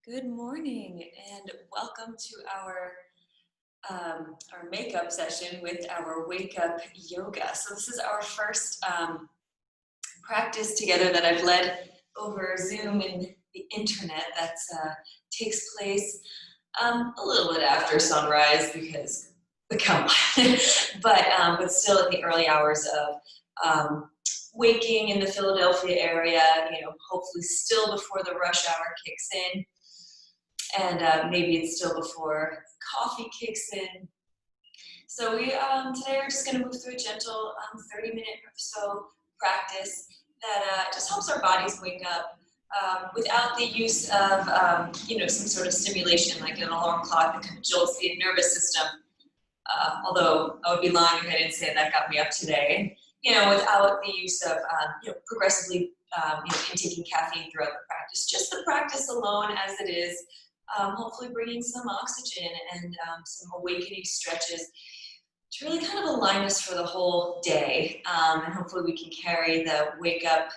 Good morning and welcome to our makeup session with our wake up yoga. So this is our first practice together that I've led over Zoom and the internet that takes place a little bit after sunrise because the count, but still in the early hours of waking in the Philadelphia area, hopefully still before the rush hour kicks in. And maybe it's still before coffee kicks in. So we today we're just going to move through a gentle 30-minute or so practice that just helps our bodies wake up without the use of some sort of stimulation like an alarm clock that kind of jolts the nervous system. Although I would be lying if I didn't say that got me up today. Without the use of progressively intaking caffeine throughout the practice. Just the practice alone as it is. Hopefully bringing some oxygen and some awakening stretches to really kind of align us for the whole day. And hopefully we can carry the wake up,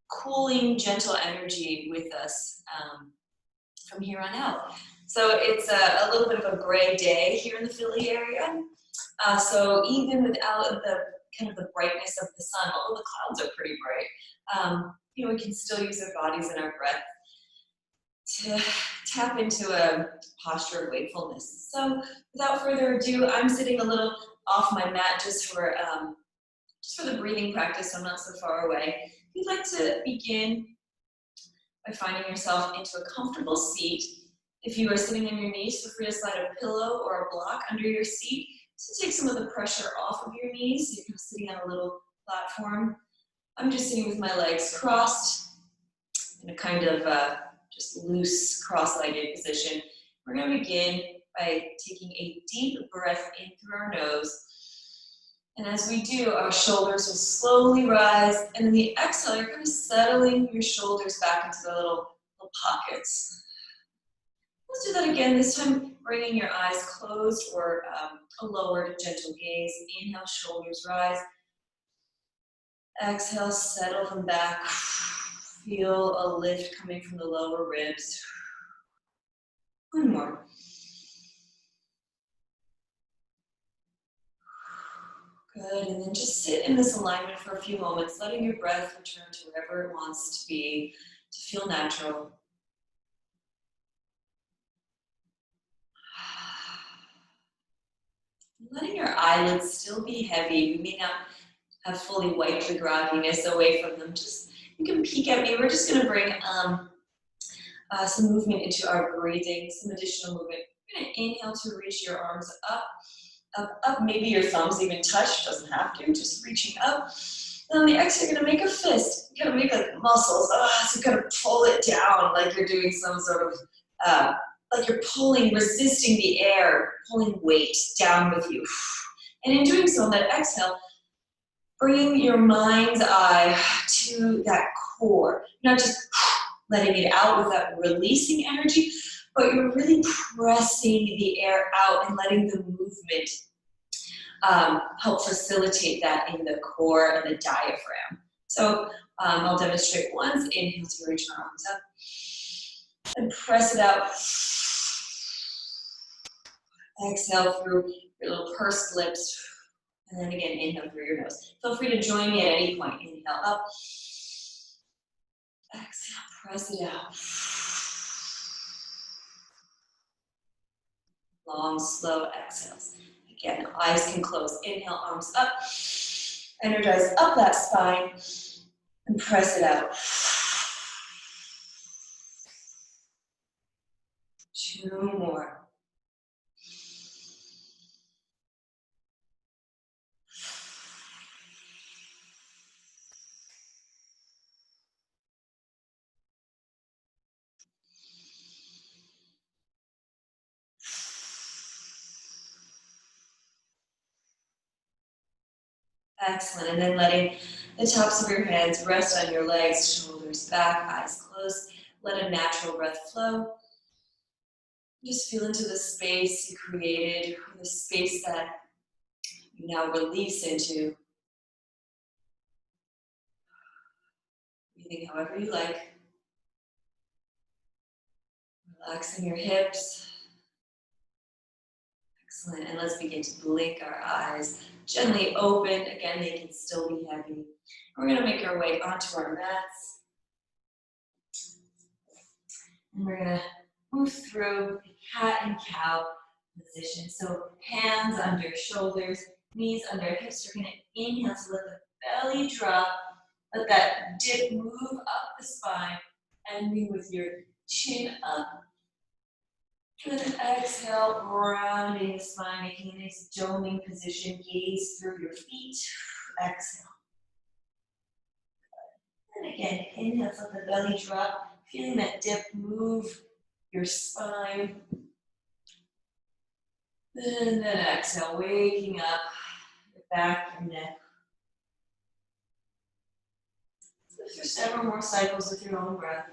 cooling, gentle energy with us from here on out. So it's a little bit of a gray day here in the Philly area. So even without the kind of the brightness of the sun, although the clouds are pretty bright, we can still use our bodies and our breath to tap into a posture of wakefulness. So without further ado, I'm sitting a little off my mat just for the breathing practice, so I'm not so far away. If you'd like to begin by finding yourself into a comfortable seat. If you are sitting on your knees, feel free to slide a pillow or a block under your seat to take some of the pressure off of your knees. You're sitting on a little platform. I'm just sitting with my legs crossed in a kind of just loose cross-legged position. We're going to begin by taking a deep breath in through our nose. And as we do, our shoulders will slowly rise. And in the exhale, you're kind of settling your shoulders back into the little pockets. Let's do that again. This time, bringing your eyes closed or a lowered, gentle gaze. Inhale, shoulders rise. Exhale, settle them back. Feel a lift coming from the lower ribs. One more. Good, and then just sit in this alignment for a few moments, letting your breath return to wherever it wants to be, to feel natural. Letting your eyelids still be heavy. We may not have fully wiped the grogginess away from them. Just, you can peek at me. We're just going to bring some movement into our breathing, some additional movement. We're going to inhale to reach your arms up, up, up. Maybe your thumbs even touch. Doesn't have to. Just reaching up. And on the exhale, you're going to make a fist. You're going to make like muscles. So you're going to pull it down like you're doing some sort of, like you're pulling, resisting the air, pulling weight down with you. And in doing so, on that exhale, bring your mind's eye to that core. Not just letting it out without releasing energy, but you're really pressing the air out and letting the movement help facilitate that in the core and the diaphragm. So I'll demonstrate once. Inhale to reach my arms up. And press it out. Exhale through your little pursed lips. And then again, inhale through your nose. Feel free to join me at any point. Inhale up. Exhale, press it out. Long, slow exhales. Again, eyes can close. Inhale, arms up. Energize up that spine. And press it out. 2 more. Excellent. And then letting the tops of your hands rest on your legs, shoulders back, eyes closed. Let a natural breath flow. Just feel into the space you created, or the space that you now release into. Breathing however you like. Relaxing your hips. Excellent. And let's begin to blink our eyes. Gently open. Again, they can still be heavy. We're going to make our way onto our mats. And we're going to move through the cat and cow position. So hands under shoulders, knees under hips. We're going to inhale to let the belly drop. Let that dip move up the spine. Ending with your chin up. And then exhale, rounding the spine, making a nice doming position. Gaze through your feet. Exhale. And again, inhale, let the belly drop. Feeling that dip move your spine. And then exhale, waking up your back, your neck. So through several more cycles with your own breath.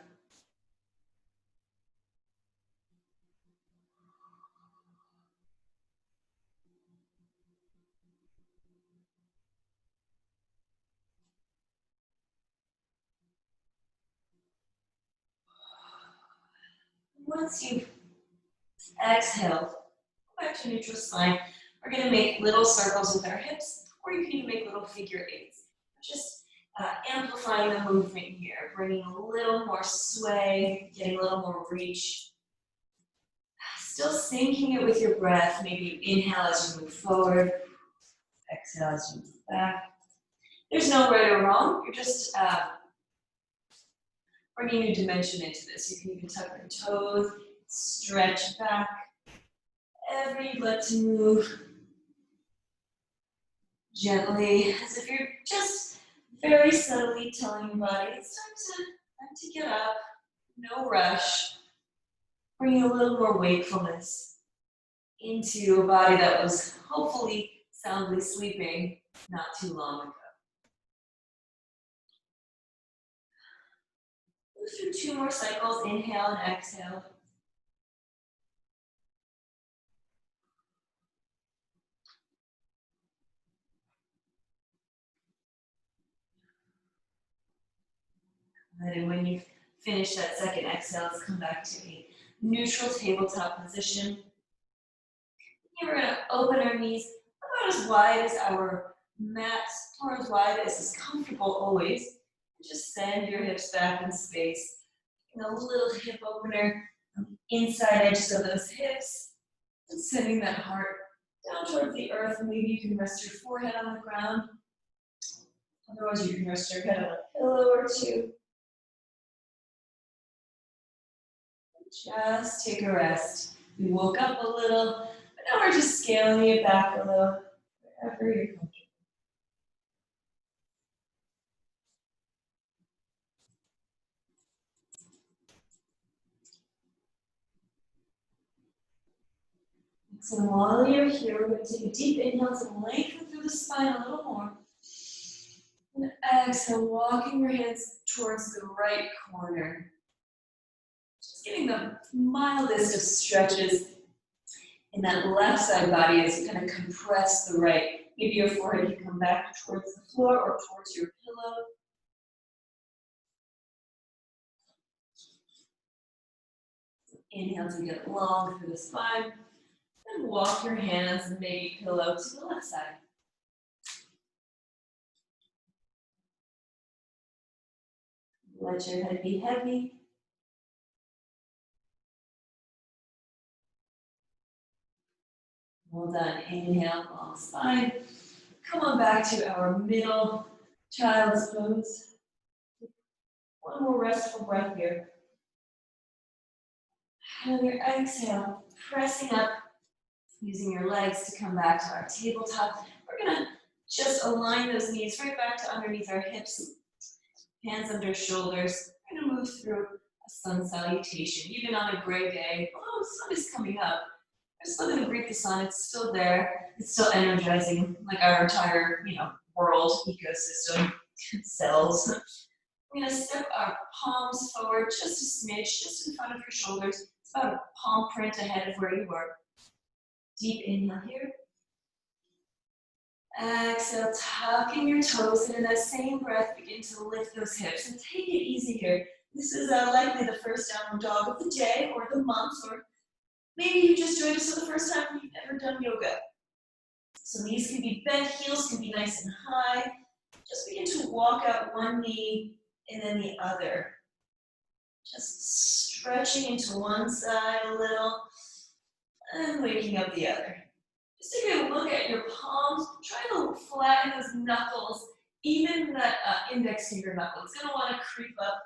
Once you've exhaled, go back to neutral spine. We're going to make little circles with our hips, or you can even make little figure eights. Just amplifying the movement here, bringing a little more sway, getting a little more reach. Still syncing it with your breath. Maybe you inhale as you move forward, exhale as you move back. There's no right or wrong. You're just bringing a new dimension into this. You can even tuck your toes, stretch back. Ever you'd like to move gently, as if you're just very subtly telling your body it's time to get up. No rush. Bringing a little more wakefulness into a body that was hopefully soundly sleeping not too long ago. Move through 2 more cycles, inhale and exhale. And when you've finished that second exhale, let's come back to a neutral tabletop position. Here we're going to open our knees about as wide as our mat, or as wide as is comfortable always. Just send your hips back in space. And a little hip opener on the inside edges of those hips. And sending that heart down towards the earth. And maybe you can rest your forehead on the ground. Otherwise, you can rest your head on a pillow or two. Just take a rest. We woke up a little, but now we're just scaling it back a little, wherever you're comfortable. So while you're here, we're going to take a deep inhale to lengthen through the spine a little more. And exhale, walking your hands towards the right corner. Just getting the mildest of stretches in that left side body as you kind of compress the right. Maybe your forehead can come back towards the floor or towards your pillow. Inhale to get long through the spine. And walk your hands and maybe pillow to the left side. Let your head be heavy. Well done. Inhale, long spine. Come on back to our middle child's pose. One more restful breath here. And on your exhale, pressing up, using your legs to come back to our tabletop. We're going to just align those knees right back to underneath our hips. Hands under shoulders. We're going to move through a sun salutation. Even on a gray day, although the sun is coming up, we're still going to greet the sun. It's still there. It's still energizing, like our entire, world ecosystem, cells. We're going to step our palms forward just a smidge, just in front of your shoulders. It's about a palm print ahead of where you were. Deep inhale here. Exhale, tucking your toes, and in that same breath, begin to lift those hips. And take it easy here. This is likely the first downward dog of the day or the month, or maybe you just joined us for the first time and you've never done yoga. So knees can be bent, heels can be nice and high. Just begin to walk out one knee and then the other. Just stretching into one side a little and waking up the other. Just take a look at your palms. Try to flatten those knuckles, even that index finger knuckle. It's going to want to creep up.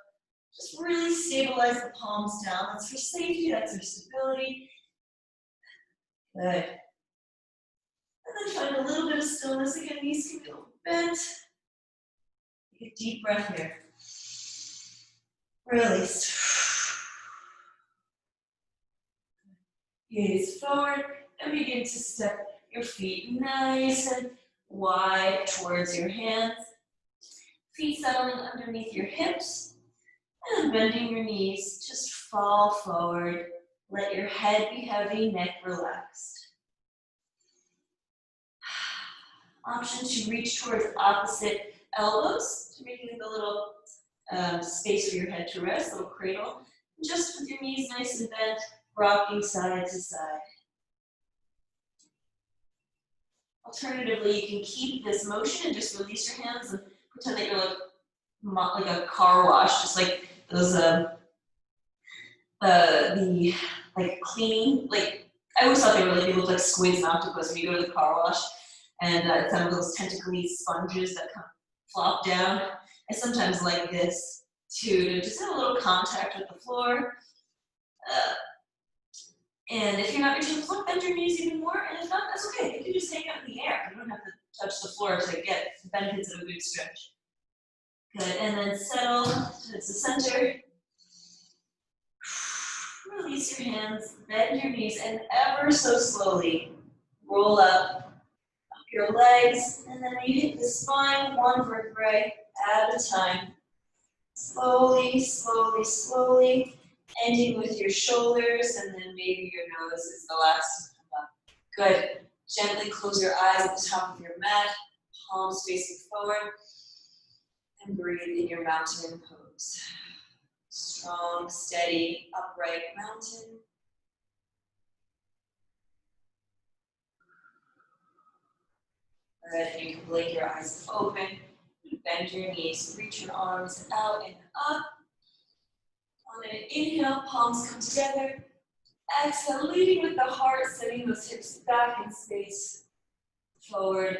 Just really stabilize the palms down. That's for safety, that's for stability. Good. And then find a little bit of stillness. Again, knees can go bent. Take a deep breath here. Release. Gaze forward and begin to step your feet nice and wide towards your hands. Feet settling underneath your hips and bending your knees. Just fall forward. Let your head be heavy, neck relaxed. Option to reach towards opposite elbows to make a little space for your head to rest, a little cradle. Just with your knees nice and bent, rocking side to side. Alternatively, you can keep this motion and just release your hands and pretend that you're like a car wash, just like those the like cleaning, like I always thought they looked like squids and octopus when you go to the car wash, and it's kind of those tentacly sponges that come flop down. I sometimes like this too, to just have a little contact with the floor. And if you're not reaching the floor, bend your knees even more, and if not, that's okay. You can just hang out in the air. You don't have to touch the floor to get the benefits of a good stretch. Good, and then settle towards the center. Release your hands, bend your knees, and ever so slowly roll up your legs, and then you hit the spine one vertebrae at a time. Slowly, slowly, slowly. Ending with your shoulders, and then maybe your nose is the last to come up. Good. Gently close your eyes at the top of your mat, palms facing forward, and breathe in your mountain pose. Strong, steady, upright mountain. Good. And you can blink your eyes open, bend your knees, reach your arms out and up. On an inhale, palms come together. Exhale, leading with the heart, sending those hips back in space. Forward,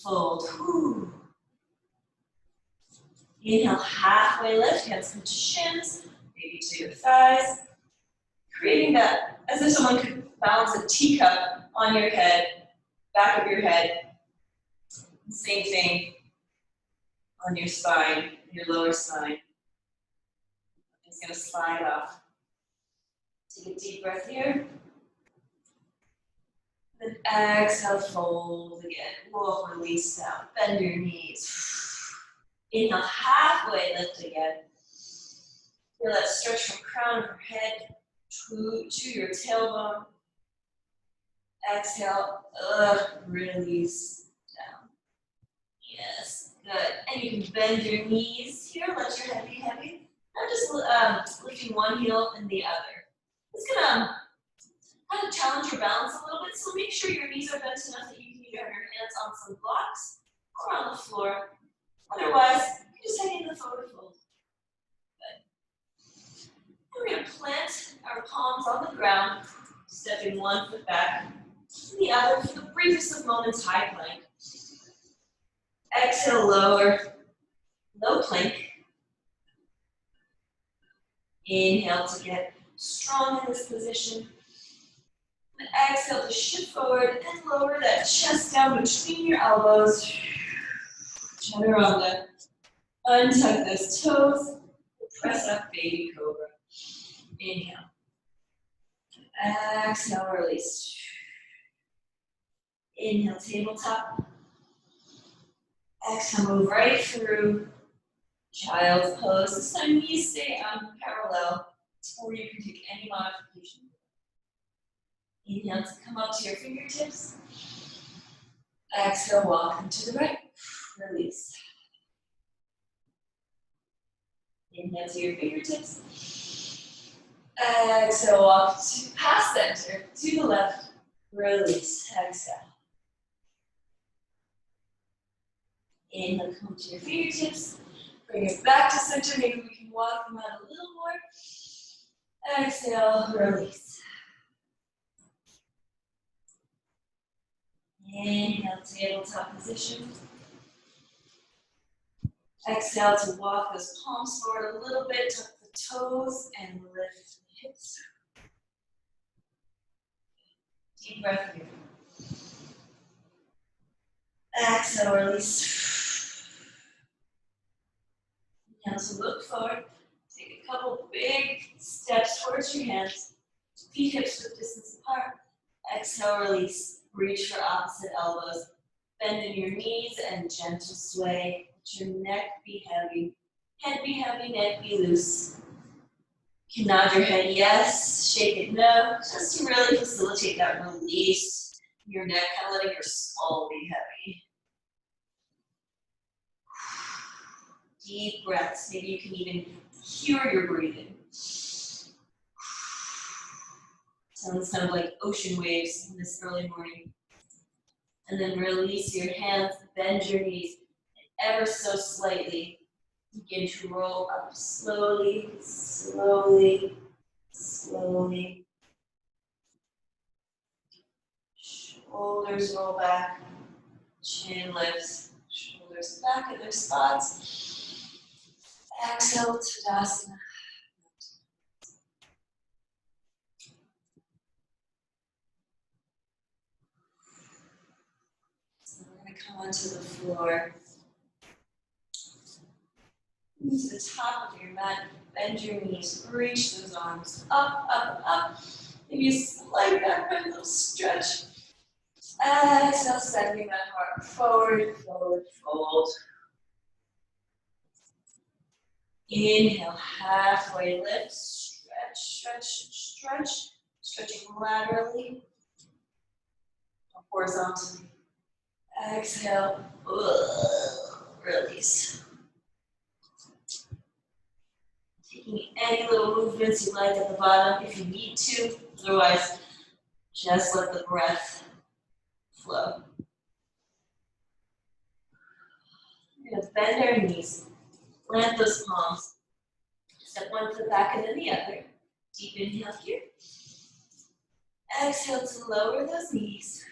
fold. Whew. Inhale, halfway lift, hands come to shins, maybe to your thighs. Creating that as if someone could balance a teacup on your head, back of your head. Same thing on your spine, your lower spine. It's going to slide off. Take a deep breath here. Then exhale, fold again. Whoa, release down. Bend your knees. Inhale, halfway lift again. Feel that stretch from crown of your head to your tailbone. Exhale, release down. Yes, good. And you can bend your knees here. Let your head be heavy. Now just lifting one heel and the other. It's gonna kind of challenge your balance a little bit, so make sure your knees are bent enough that you can either have your hands on some blocks or on the floor. Otherwise, you can just hang in the forward fold. Good. And we're going to plant our palms on the ground, stepping one foot back, and the other for the briefest of moments, high plank. Exhale, lower, low plank. Inhale to get strong in this position. And exhale to shift forward and lower that chest down between your elbows. Chaturanga. Untuck those toes. Press up, baby cobra. Inhale. Exhale, release. Inhale, tabletop. Exhale, move right through child's pose. This time knees stay on parallel, or you can take any modification. Inhale to come up to your fingertips. Exhale, walk them to the right. Release. Inhale to your fingertips. Exhale, walk to past center, to the left. Release, exhale. Inhale, come to your fingertips. Bring it back to center. Maybe we can walk them out a little more. Exhale, release. Inhale, tabletop position. Exhale to walk those palms forward a little bit, tuck the toes, and lift the hips. Deep breath here. Exhale, release. Inhale to look forward. Take a couple big steps towards your hands. Feet hips width distance apart. Exhale, release. Reach for opposite elbows. Bend in your knees and gentle sway. Let your neck be heavy. Head be heavy, neck be loose. You can nod your head yes, shake it no, just to really facilitate that release in your neck, kind of letting your skull be heavy. Deep breaths. Maybe you can even hear your breathing. Sounds kind of like ocean waves in this early morning. And then release your hands, bend your knees, and ever so slightly begin to roll up slowly, slowly, slowly. Shoulders roll back, chin lifts, shoulders back at their spots. Exhale, Tadasana. So we're going to come onto the floor. To the top of your mat, bend your knees, reach those arms up, up, up. Maybe a slight back bend, a little stretch. Exhale, sending that heart forward, forward, fold. Inhale, halfway lift, stretch, stretch, stretch. Stretching laterally, horizontally. Exhale, release. Taking any little movements you like at the bottom if you need to. Otherwise, just let the breath flow. We're going to bend our knees, plant those palms. Step one foot back and then the other. Deep inhale here. Exhale to lower those knees.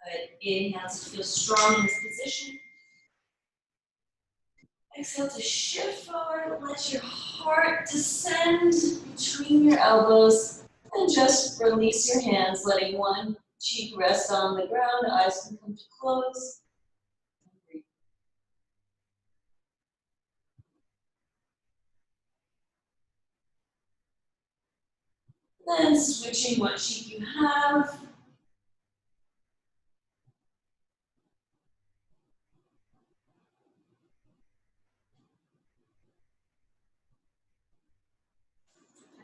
Good. Inhale to feel strong in this position. Exhale to shift forward. Let your heart descend between your elbows. And just release your hands, letting one cheek rest on the ground. Eyes can come to close. Then switching what cheek you have.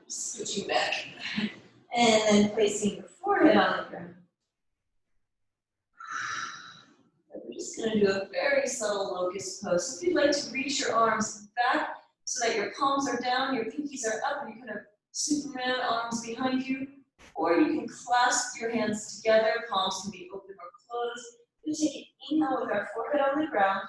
Switching back. And then placing your forehead on the ground. And we're just going to do a very subtle locust pose. So if you'd like to reach your arms back so that your palms are down, your pinkies are up, and you kind of Superman arms behind you, or you can clasp your hands together, palms can be open or closed. You take an inhale with our forehead on the ground.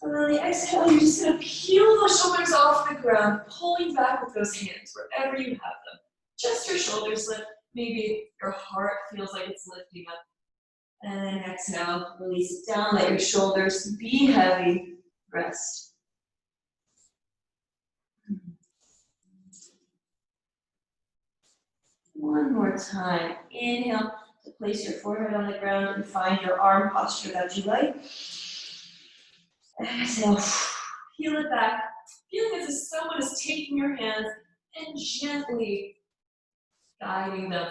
And then the exhale, you're just going to peel those shoulders off the ground, pulling back with those hands wherever you have them. Just your shoulders lift. Maybe your heart feels like it's lifting up. And then exhale, release it down. Let your shoulders be heavy. Rest. One more time. Inhale to place your forehead on the ground and find your arm posture that you like. Exhale, peel it back. Feeling as if someone is taking your hands and gently guiding them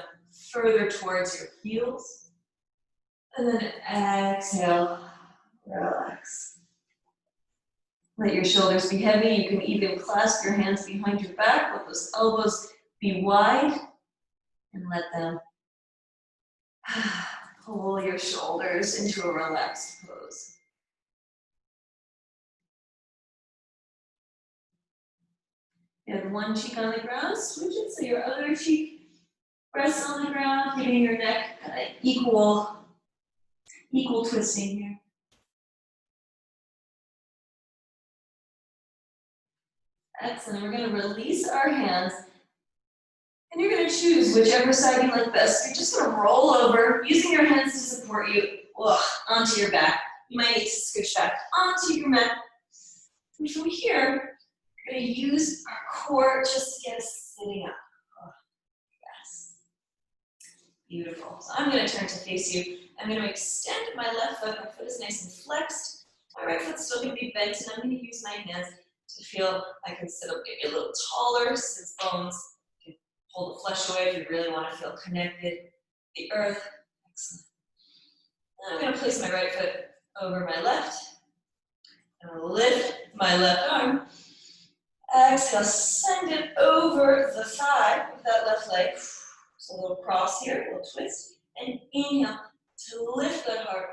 further towards your heels. And then exhale, relax. Let your shoulders be heavy. You can even clasp your hands behind your back. Let those elbows be wide. And let them pull your shoulders into a relaxed pose. You have one cheek on the ground, switch it so your other cheek rests on the ground, giving your neck equal twisting here. Excellent. We're going to release our hands. And you're going to choose whichever side you like best. You're just going to roll over, using your hands to support you onto your back. You might need to scooch back onto your mat. And from here, we're going to use our core just to get us sitting up. Oh, yes. Beautiful. So I'm going to turn to face you. I'm going to extend my left foot. My foot is nice and flexed. My right foot's still going to be bent, and I'm going to use my hands to feel I can sit up maybe a little taller, since bones can hold the flesh away if you really want to feel connected to the earth. Excellent. And I'm going to place my right foot over my left. I'm going to lift my left arm. Exhale, send it over the thigh with that left leg. So a little cross here, a little twist. And inhale to lift that heart.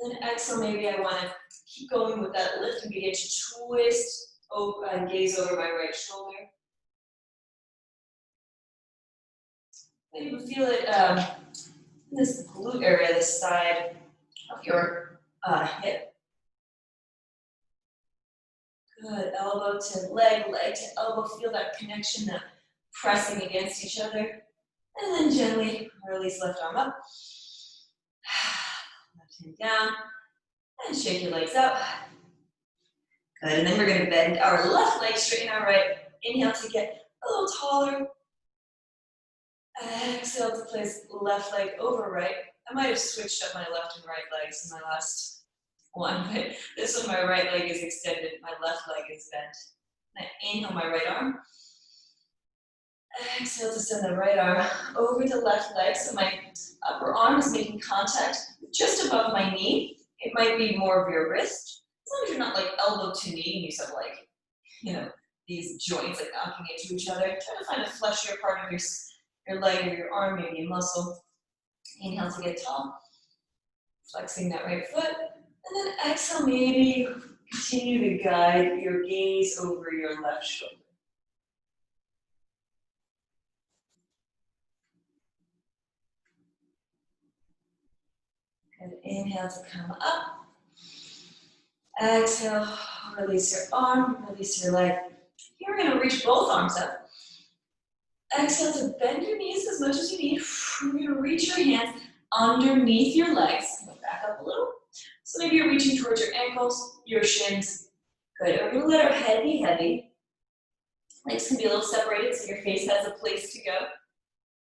And then exhale, maybe I want to keep going with that lift and begin to twist over and gaze over my right shoulder. Maybe feel it in this glute area, this side of your hip. Good, elbow to leg, leg to elbow. Feel that connection, that pressing against each other. And then gently release left arm up. Left hand down. And shake your legs out. Good, and then we're going to bend our left leg, straighten our right. Inhale to get a little taller. Exhale to place left leg over right. I might have switched up my left and right legs in my last one, but this one my right leg is extended, my left leg is bent. And I inhale my right arm. Exhale to send the right arm over the left leg, so my upper arm is making contact just above my knee. It might be more of your wrist. As long as you're not like elbow to knee and you have like, these joints like knocking into each other. Try to find a fleshier part of your leg or your arm, maybe a muscle. Inhale to get tall. Flexing that right foot. And then exhale, maybe continue to guide your gaze over your left shoulder. And inhale to come up. Exhale, release your arm, release your leg. Here we're going to reach both arms up. Exhale to bend your knees as much as you need. We're going to reach your hands underneath your legs. Back up a little. So maybe you're reaching towards your ankles, your shins. Good. We're going to let our head be heavy. Legs can be a little separated so your face has a place to go.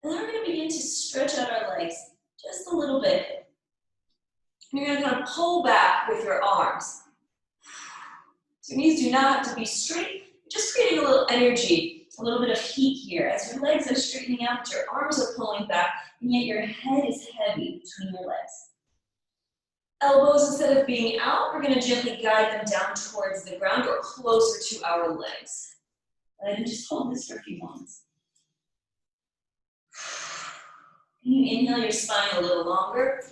And then we're going to begin to stretch out our legs just a little bit. And you're going to kind of pull back with your arms. So your knees do not have to be straight, just creating a little energy, a little bit of heat here. As your legs are straightening out, your arms are pulling back, and yet your head is heavy between your legs. Elbows, instead of being out, we're going to gently guide them down towards the ground or closer to our legs. And just hold this for a few moments. Can you inhale your spine a little longer?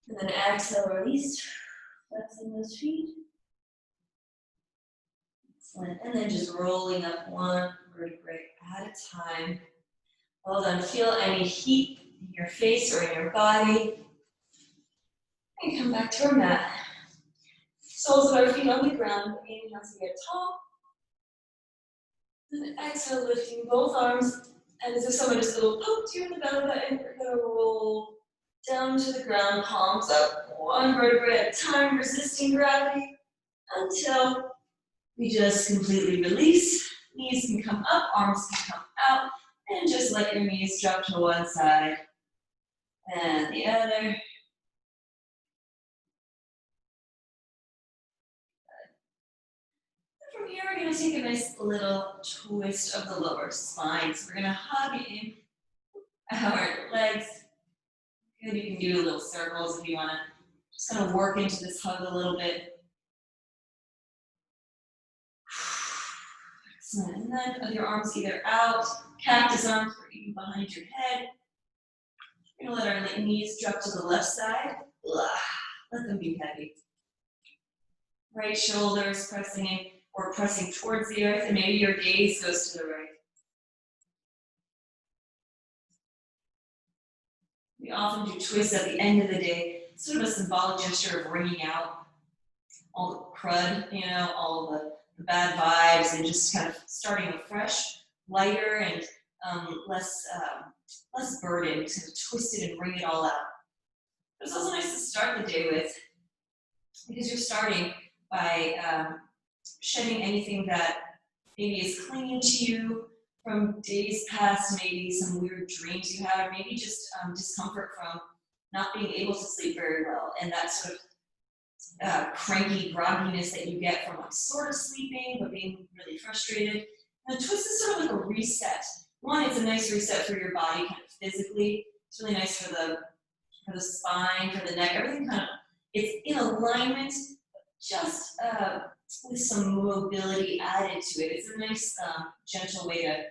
And then exhale, release, flexing those feet. Excellent. And then just rolling up one vertebrae at a time. Well done. Feel any heat in your face or in your body. And come back to our mat. Soles of our feet on the ground. Inhale to get tall. And exhale, lifting both arms. And as if someone just a little poked you in the belly button, we're going to roll down to the ground, palms up, one vertebrae at a time, resisting gravity, until we just completely release. Knees can come up, arms can come out, and just let your knees drop to one side and the other. From here, we're going to take a nice little twist of the lower spine. So we're going to hug in our legs. Good, you can do little circles if you want to just kind of work into this hug a little bit. Excellent. And then your arms either out, cactus arms, or even behind your head. We're going to let our knees drop to the left side. Let them be heavy. Right shoulders pressing in. or pressing towards the earth, and maybe your gaze goes to the right. We often do twists at the end of the day, sort of a symbolic gesture of wringing out all the crud, you know, all the bad vibes, and just kind of starting afresh, lighter and less burdened, to twist it and wring it all out. But it's also nice to start the day with, because you're starting by shedding anything that maybe is clinging to you from days past, maybe some weird dreams you had, or maybe just discomfort from not being able to sleep very well, and that sort of cranky grogginess that you get from like sort of sleeping but being really frustrated. And the twist is sort of like a reset. One, it's a nice reset for your body, kind of physically. It's really nice for the spine, for the neck, everything kind of, it's in alignment, just with some mobility added to it. It's a nice, gentle way to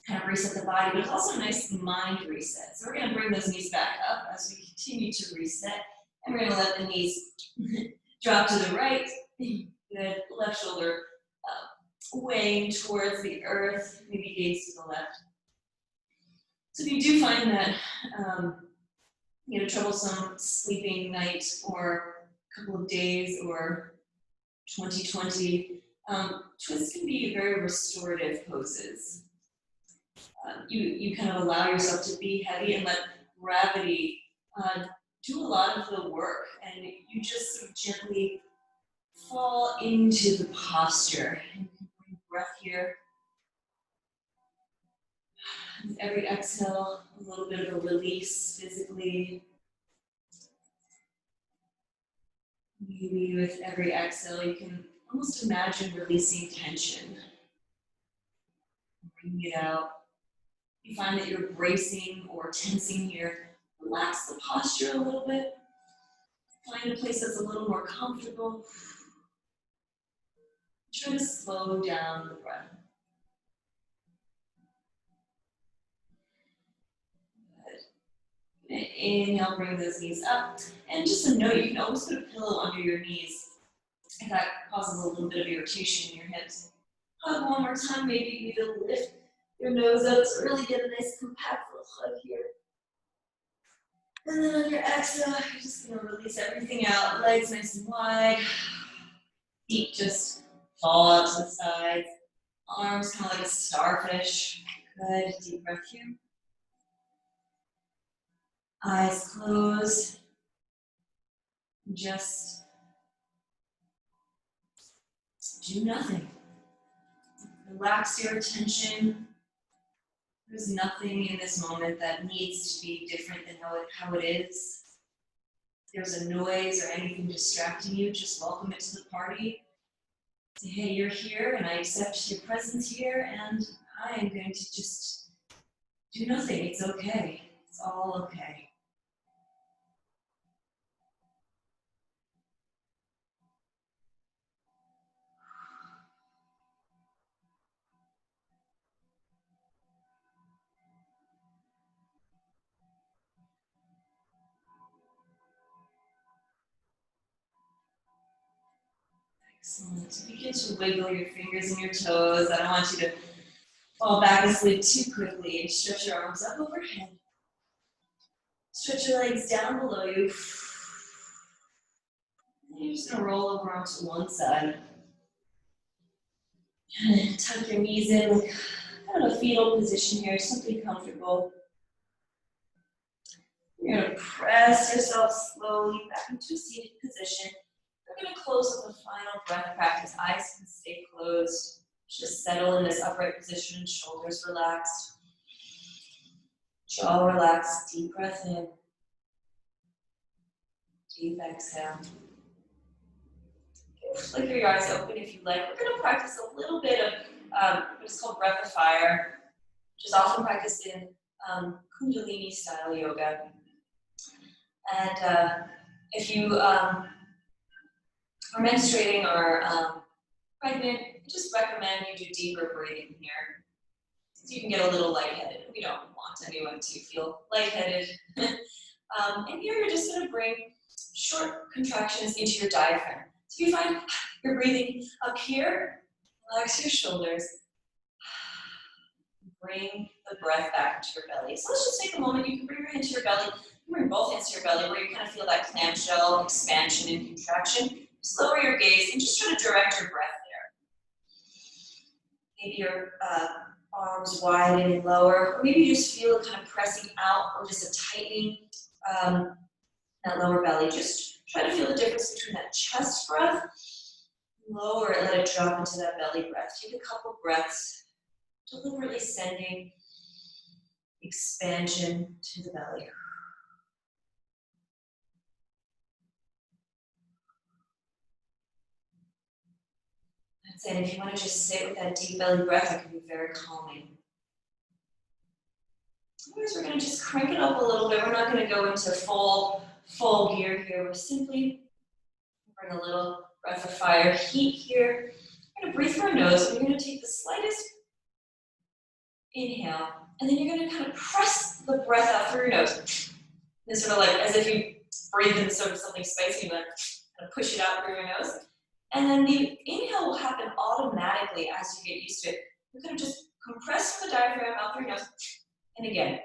kind of reset the body, but it's also a nice mind reset. So we're going to bring those knees back up as we continue to reset, and we're going to let the knees drop to the right. Good. Left shoulder weighing towards the earth, maybe gaze to the left. So if you do find that you know, troublesome sleeping night, or a couple of days, or 2020, twists can be very restorative poses. You kind of allow yourself to be heavy and let gravity do a lot of the work, and you just sort of gently fall into the posture. And you can bring breath here. With every exhale, a little bit of a release physically. Maybe with every exhale, you can almost imagine releasing tension. Bring it out. You find that you're bracing or tensing here, relax the posture a little bit. Find a place that's a little more comfortable. Try to slow down the breath. Good. Inhale, bring those knees up. And just a note, you can always put a pillow under your knees if that causes a little bit of irritation in your hips. Hug one more time, maybe you need to lift your nose up to really get a nice compact little hug here. And then on your exhale, you're just going to release everything out. Legs nice and wide. Feet just fall out to the sides. Arms kind of like a starfish. Good. Deep breath here. Eyes closed. Just do nothing. Relax your attention. There's nothing in this moment that needs to be different than how it is. If there's a noise or anything distracting you, just welcome it to the party. Say, hey, you're here, and I accept your presence here, and I am going to just do nothing. It's okay. It's all okay. Excellent. Begin to wiggle your fingers and your toes. I don't want you to fall back asleep too quickly. And stretch your arms up overhead. Stretch your legs down below you. And you're just going to roll over onto one side. Tuck your knees in, like kind of a fetal position here, something comfortable. You're going to press yourself slowly back into a seated position. We're going to close with a final breath practice. Eyes can stay closed. Just settle in this upright position, shoulders relaxed. Jaw relaxed, deep breath in. Deep exhale. Flicker your eyes open if you like. We're going to practice a little bit of what's called breath of fire, which is often practiced in Kundalini style yoga. And if you are menstruating or pregnant, I just recommend you do deeper breathing here. So you can get a little lightheaded. We don't want anyone to feel lightheaded. And here you're just going to bring short contractions into your diaphragm. So you find You're breathing up here. Relax your shoulders. Bring the breath back into your belly. So let's just take a moment. You can bring your hand to your belly. You bring both hands to your belly where you kind of feel that clamshell expansion and contraction. Just lower your gaze and just try to direct your breath there. Maybe your arms widen and lower, or maybe you just feel it kind of pressing out or just a tightening that lower belly. Just try to feel the difference between that chest breath, lower it, let it drop into that belly breath. Take a couple breaths, deliberately sending expansion to the belly. That's it. If you want to just sit with that deep belly breath, that can be very calming. Otherwise, we're going to just crank it up a little bit. We're not going to go into full gear here. We're simply bring a little breath of fire, heat here. You're going to breathe through our nose, and you're going to take the slightest inhale, and then you're going to kind of press the breath out through your nose. And sort of like as if you breathe in sort of something spicy, you kind of push it out through your nose. And then the inhale will happen automatically as you get used to it. You're going to just compress the diaphragm out through your nose. And again,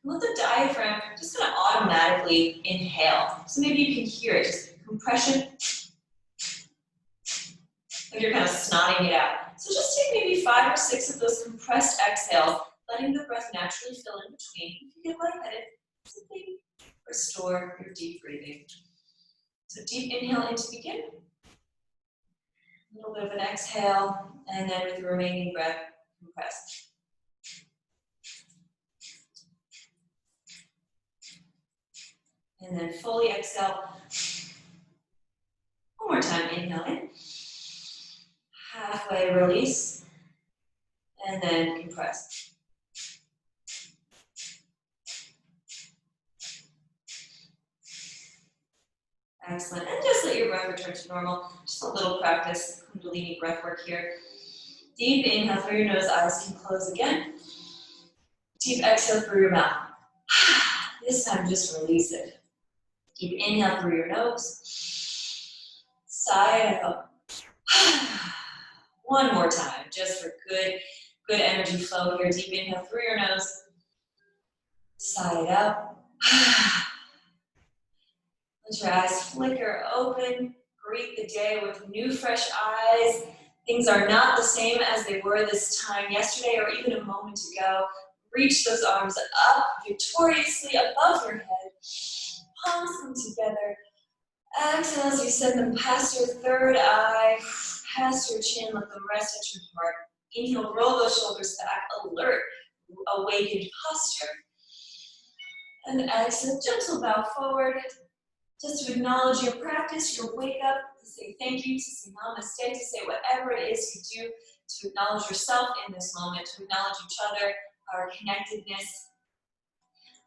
let the diaphragm just kind of automatically inhale. So maybe you can hear it, just compression, like you're kind of snotting it out. So just take maybe 5 or 6 of those compressed exhales, letting the breath naturally fill in between. If you get lightheaded, simply restore your deep breathing. So deep inhale in to begin. A little bit of an exhale, and then with the remaining breath, compress. And then fully exhale. One more time, inhale in. Halfway release. And then compress. Excellent. And just let your breath return to normal. Just a little practice, Kundalini breath work here. Deep inhale through your nose, eyes can close again. Deep exhale through your mouth. This time, just release it. Deep inhale through your nose. Sigh out. One more time, just for good energy flow here. Deep inhale through your nose. Sigh it out. Let your eyes flicker open. Greet the day with new, fresh eyes. Things are not the same as they were this time yesterday or even a moment ago. Reach those arms up victoriously above your head. Palms come together. Exhale as you send them past your third eye, past your chin. Let them rest at your heart. Inhale, roll those shoulders back. Alert, awakened posture. And exhale, gentle bow forward. Just to acknowledge your practice, your wake up, to say thank you, to say namaste, to say whatever it is you do, to acknowledge yourself in this moment, to acknowledge each other, our connectedness.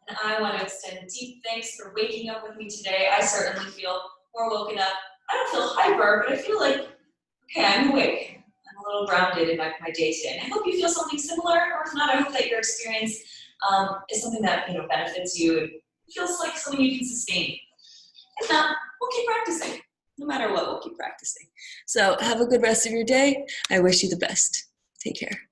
And I want to extend deep thanks for waking up with me today. I certainly feel more woken up. I don't feel hyper, but I feel like, okay, I'm awake. I'm a little grounded in my day today. And I hope you feel something similar, or if not, I hope that your experience is something that benefits you and feels like something you can sustain. If not, we'll keep practicing. No matter what, we'll keep practicing. So have a good rest of your day. I wish you the best. Take care.